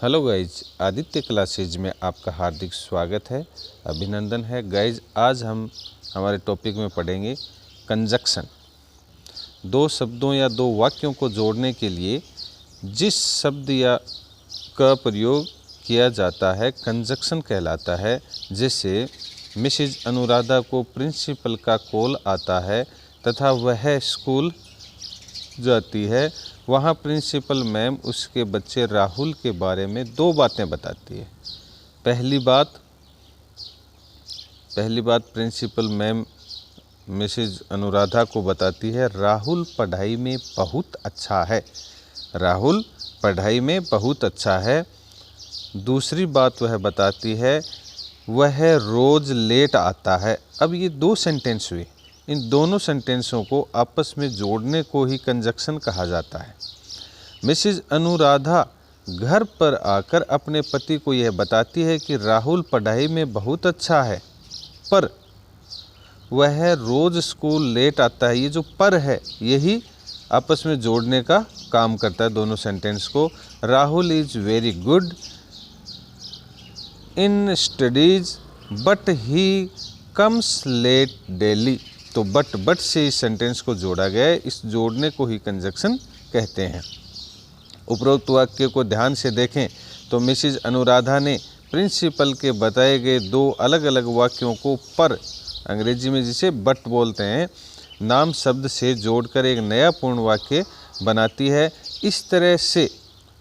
Hello guys, Aditya classes में आपका हार्दिक स्वागत है, अभिनंदन है गाइज। आज हम हमारे टॉपिक में पढ़ेंगे कंजक्शन। दो शब्दों या दो वाक्यों को जोड़ने के लिए जिस शब्द या का प्रयोग किया जाता है कंजक्शन कहलाता है। जैसे मिसेज अनुराधा को प्रिंसिपल का कॉल आता है तथा वह स्कूल जाती है। वहाँ प्रिंसिपल मैम उसके बच्चे राहुल के बारे में दो बातें बताती है। पहली बात प्रिंसिपल मैम मिसेज अनुराधा को बताती है, राहुल पढ़ाई में बहुत अच्छा है। राहुल पढ़ाई में बहुत अच्छा है। दूसरी बात वह बताती है, वह रोज़ लेट आता है। अब ये दो सेंटेंस हुए। इन दोनों सेंटेंसों को आपस में जोड़ने को ही कंजक्शन कहा जाता है। मिसेज अनुराधा घर पर आकर अपने पति को यह बताती है कि राहुल पढ़ाई में बहुत अच्छा है, पर वह रोज़ स्कूल लेट आता है। ये जो पर है यही आपस में जोड़ने का काम करता है दोनों सेंटेंस को। Rahul is very good in studies but he comes late daily. तो बट से इस सेंटेंस को जोड़ा गया है। इस जोड़ने को ही कंजक्शन कहते हैं। उपरोक्त वाक्य को ध्यान से देखें तो मिसेज अनुराधा ने प्रिंसिपल के बताए गए दो अलग अलग वाक्यों को पर, अंग्रेजी में जिसे बट बोलते हैं, नाम शब्द से जोड़कर एक नया पूर्ण वाक्य बनाती है। इस तरह से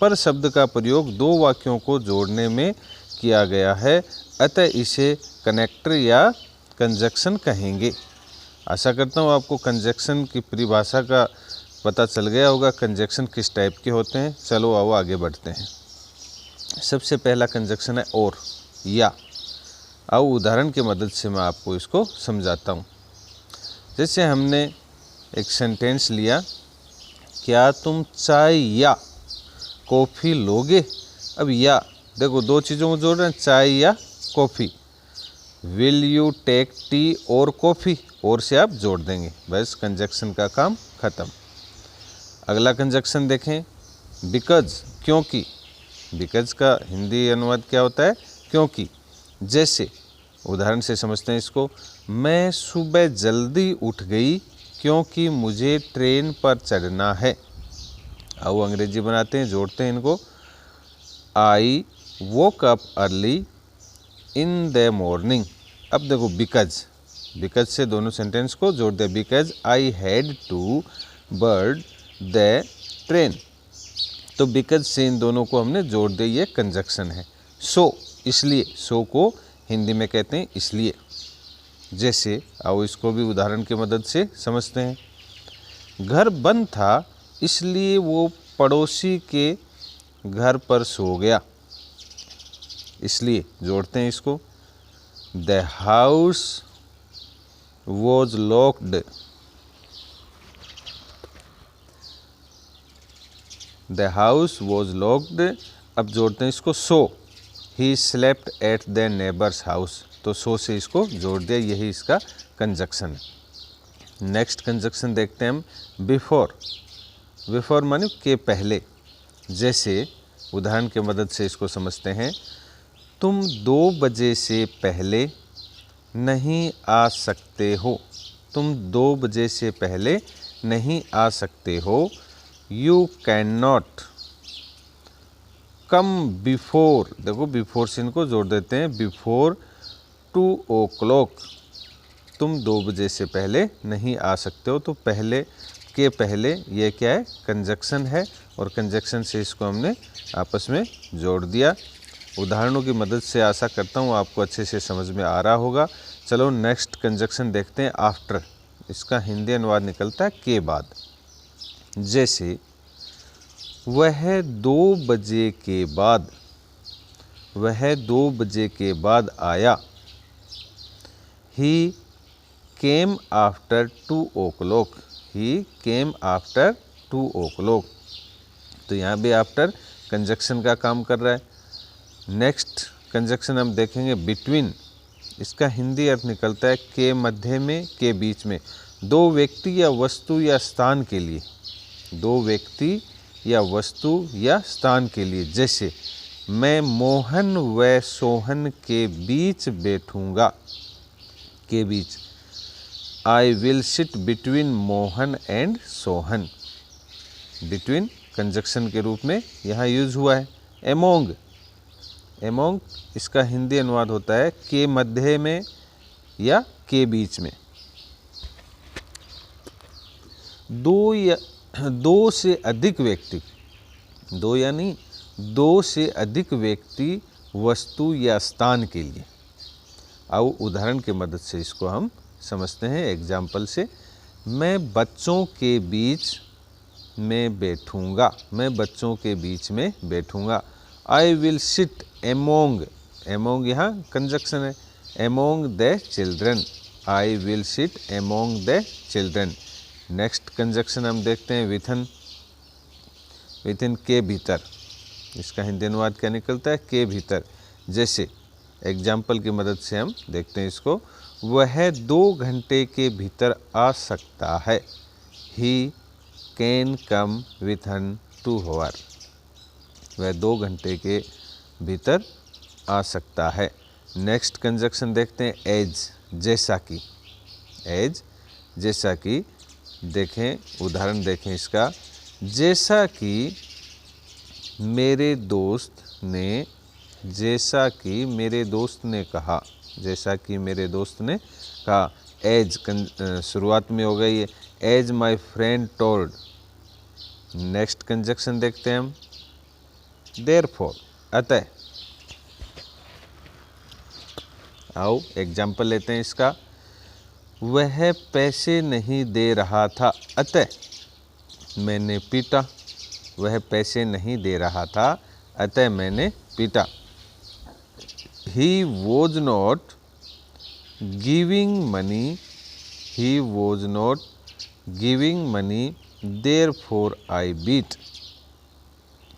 पर शब्द का प्रयोग दो वाक्यों को जोड़ने में किया गया है, अतः इसे कनेक्टर या कंजक्शन कहेंगे। आशा करता हूँ आपको कंजक्शन की परिभाषा का पता चल गया होगा, कंजक्शन किस टाइप के होते हैं। चलो आओ आगे बढ़ते हैं। सबसे पहला कंजक्शन है और या। आओ उदाहरण की मदद से मैं आपको इसको समझाता हूँ। जैसे हमने एक सेंटेंस लिया, क्या तुम चाय या कॉफ़ी लोगे। अब या देखो दो चीज़ों को जोड़ रहे हैं, चाय या coffee. Will you take tea और कॉफ़ी, और से आप जोड़ देंगे, बस कंजक्शन का काम ख़त्म। अगला कंजक्शन देखें, बिकॉज, क्योंकि। बिकॉज का हिंदी अनुवाद क्या होता है, क्योंकि। जैसे उदाहरण से समझते हैं इसको, मैं सुबह जल्दी उठ गई क्योंकि मुझे ट्रेन पर चढ़ना है। आओ अंग्रेजी बनाते हैं, जोड़ते हैं इनको। I woke up early in the morning. अब देखो बिकॉज से दोनों सेंटेंस को जोड़ दिया। Because I had to board the train. तो बिकॉज से इन दोनों को हमने जोड़ दिया, ये कंजक्शन है। सो, इसलिए। सो को हिंदी में कहते हैं इसलिए। जैसे आओ इसको भी उदाहरण की मदद से समझते हैं। घर बंद था इसलिए वो पड़ोसी के घर पर सो गया। इसलिए जोड़ते हैं इसको। The house was locked. The house was locked. अब जोड़ते हैं इसको so he slept at the neighbours house. तो सो से इसको जोड़ दिया, यही इसका कंजक्शन है। नेक्स्ट कंजक्शन देखते हैं हम, बिफोर। बिफोर माने के पहले। जैसे उदाहरण की मदद से इसको समझते हैं, तुम 2 बजे से पहले नहीं आ सकते हो। तुम 2 बजे से पहले नहीं आ सकते हो। You can not come before. देखो बिफोर से इनको जोड़ देते हैं, बिफोर 2 o'clock। तुम 2 बजे से पहले नहीं आ सकते हो। तो पहले के पहले ये क्या है, कंजक्शन है, और कंजक्शन से इसको हमने आपस में जोड़ दिया। उदाहरणों की मदद से आशा करता हूँ आपको अच्छे से समझ में आ रहा होगा। चलो नेक्स्ट कंजक्शन देखते हैं, आफ्टर। इसका हिंदी अनुवाद निकलता है के बाद। जैसे वह 2 बजे के बाद। वह 2 बजे के बाद आया। ही केम आफ्टर 2 o'clock। ही केम आफ्टर 2 o'clock। तो यहाँ भी आफ्टर कंजक्शन का काम कर रहा है। नेक्स्ट कंजक्शन हम देखेंगे, बिटवीन। इसका हिंदी अर्थ निकलता है के मध्य में, के बीच में। दो व्यक्ति या वस्तु या स्थान के लिए। दो व्यक्ति या वस्तु या स्थान के लिए। जैसे मैं मोहन व सोहन के बीच बैठूंगा, के बीच। I will sit between Mohan and Sohan. Between conjunction के रूप में यहाँ यूज हुआ है। एमोंग, एमोंग इसका हिंदी अनुवाद होता है के मध्य में या के बीच में। दो से अधिक व्यक्ति, दो यानी दो से अधिक व्यक्ति वस्तु या स्थान के लिए। आओ उदाहरण की मदद से इसको हम समझते हैं एग्जाम्पल से। मैं बच्चों के बीच में बैठूंगा, मैं बच्चों के बीच में बैठूंगा। आई विल सिट एमोंग, एमोंग यहाँ कंजक्शन है, among the children. I will seat among the children. Next conjunction हम देखते हैं विथिन, विथिन के भीतर। इसका हिंदी अनुवाद क्या निकलता है? के भीतर। जैसे एग्जाम्पल की मदद से हम देखते हैं इसको। वह 2 घंटे के भीतर आ सकता है। He can come within 2 hour. वह 2 घंटे के भीतर आ सकता है। नेक्स्ट कंजक्शन देखते हैं एज, जैसा कि। एज जैसा कि, देखें उदाहरण देखें इसका। जैसा कि मेरे दोस्त ने, जैसा कि मेरे दोस्त ने कहा, जैसा कि मेरे दोस्त ने कहा। एज शुरुआत में हो गई है, as my friend told. Next conjunction देखते हैं हम, देयरफॉर, अतः। आओ एग्जाम्पल लेते हैं इसका। वह पैसे नहीं दे रहा था, अतः मैंने पीटा। वह पैसे नहीं दे रहा था, अतः मैंने पीटा। He was not giving money, he was not giving money, therefore I beat।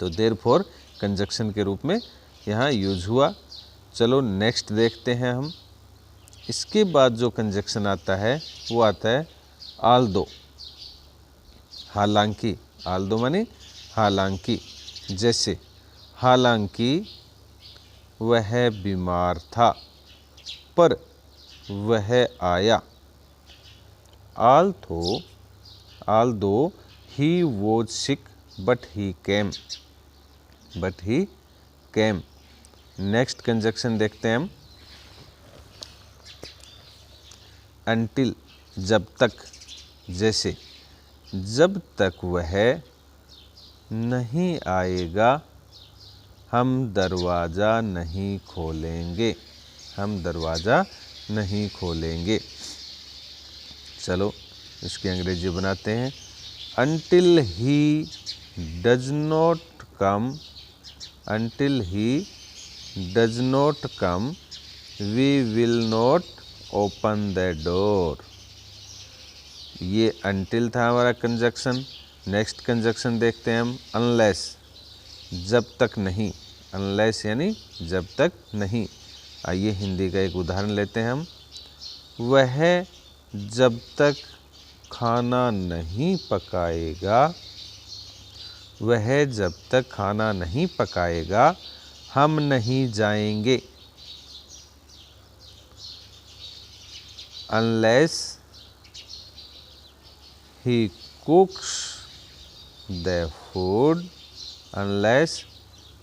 तो therefore कंजक्शन के रूप में यहाँ यूज हुआ। चलो नेक्स्ट देखते हैं हम। इसके बाद जो कंजक्शन आता है वो आता है आल्दो, हालांकि। आल्दो माने हालांकि। जैसे हालांकि वह बीमार था पर वह आया। although he was sick but he came, but he came। Next conjunction देखते हैं हम, until, जब तक। जैसे जब तक वह नहीं आएगा हम दरवाज़ा नहीं खोलेंगे, हम दरवाज़ा नहीं खोलेंगे। चलो इसकी अंग्रेजी बनाते हैं। Until he does not come, until he does not come, we will not open the door। ये until था हमारा कंजक्शन। नेक्स्ट कंजक्शन देखते हैं हम, unless, जब तक नहीं। unless यानी जब तक नहीं। आइए हिंदी का एक उदाहरण लेते हैं हम। वह जब तक खाना नहीं पकाएगा, वह जब तक खाना नहीं पकाएगा हम नहीं जाएंगे। unless he cooks the food, unless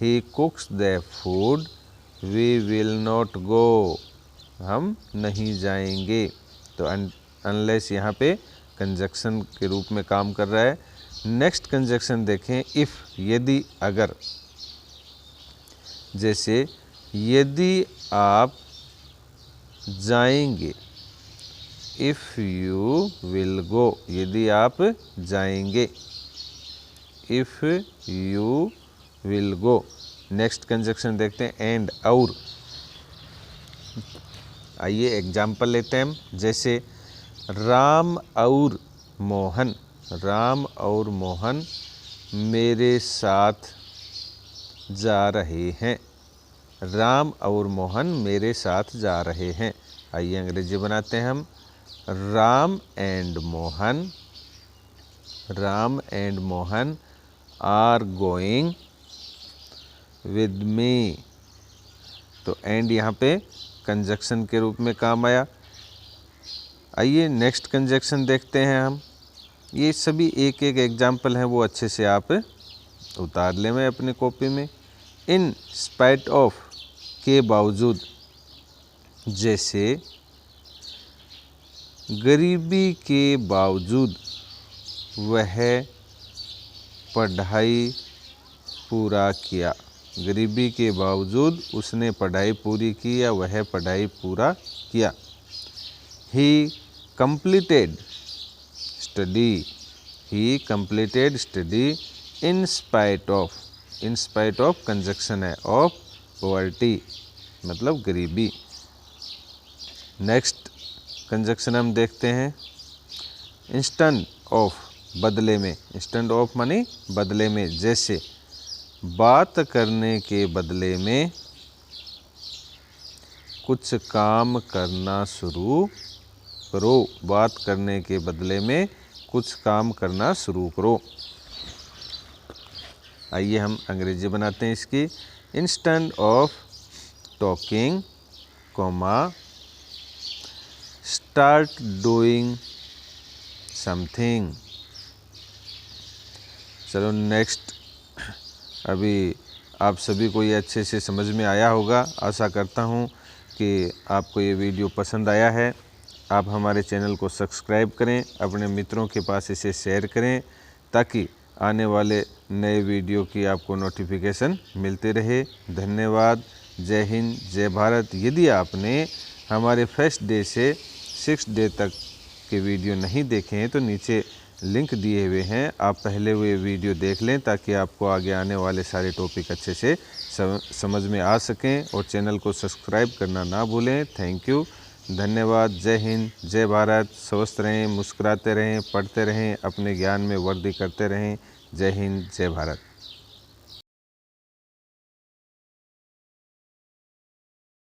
he cooks the food we will not go, हम नहीं जाएंगे। तो unless यहाँ पे कंजक्शन के रूप में काम कर रहा है। नेक्स्ट कंजक्शन देखें, इफ़, यदि, अगर। जैसे यदि आप जाएंगे, इफ़ यू विल गो, यदि आप जाएंगे, if you will go. Next conjunction देखते हैं एंड, और। आइए एग्जाम्पल लेते हैं हम। जैसे राम और मोहन, राम और मोहन मेरे साथ जा रहे हैं। राम और मोहन मेरे साथ जा रहे हैं। आइए अंग्रेजी बनाते हैं हम। Ram and Mohan, Ram and Mohan are going with me. तो एंड यहाँ पे कंजक्शन के रूप में काम आया। आइए नेक्स्ट कंजक्शन देखते हैं हम। ये सभी एक एक एग्जाम्पल हैं, वो अच्छे से आप उतार लें मैं अपनी कॉपी में। इन स्पाइट ऑफ के बावजूद, जैसे गरीबी के बावजूद वह पढ़ाई पूरा किया। गरीबी के बावजूद उसने पढ़ाई पूरी की या वह पढ़ाई पूरा किया। ही completed study. He completed study in spite of. In spite of conjunction है ऑफ पॉवर्टी, मतलब गरीबी। नेक्स्ट कंजक्शन हम देखते हैं। इंस्टेंट ऑफ, बदले में। इंस्टेंट ऑफ माने बदले में। जैसे बात करने के बदले में कुछ काम करना शुरू करो। बात करने के बदले में कुछ काम करना शुरू करो। आइए हम अंग्रेजी बनाते हैं इसकी। Instant of talking, comma, start doing something. चलो नेक्स्ट। अभी आप सभी को ये अच्छे से समझ में आया होगा। आशा करता हूँ कि आपको ये वीडियो पसंद आया है। आप हमारे चैनल को सब्सक्राइब करें, अपने मित्रों के पास इसे शेयर करें, ताकि आने वाले नए वीडियो की आपको नोटिफिकेशन मिलते रहे। धन्यवाद। जय हिंद, जय भारत। यदि आपने हमारे फर्स्ट डे से 6 डे तक के वीडियो नहीं देखे हैं तो नीचे लिंक दिए हुए हैं, आप पहले हुए वीडियो देख लें, ताकि आपको आगे आने वाले सारे टॉपिक अच्छे से समझ में आ सकें। और चैनल को सब्सक्राइब करना ना भूलें। थैंक यू, धन्यवाद। जय हिंद, जय भारत। स्वस्थ रहें, मुस्कुराते रहें, पढ़ते रहें, अपने ज्ञान में वृद्धि करते रहें। जय हिंद, जय भारत।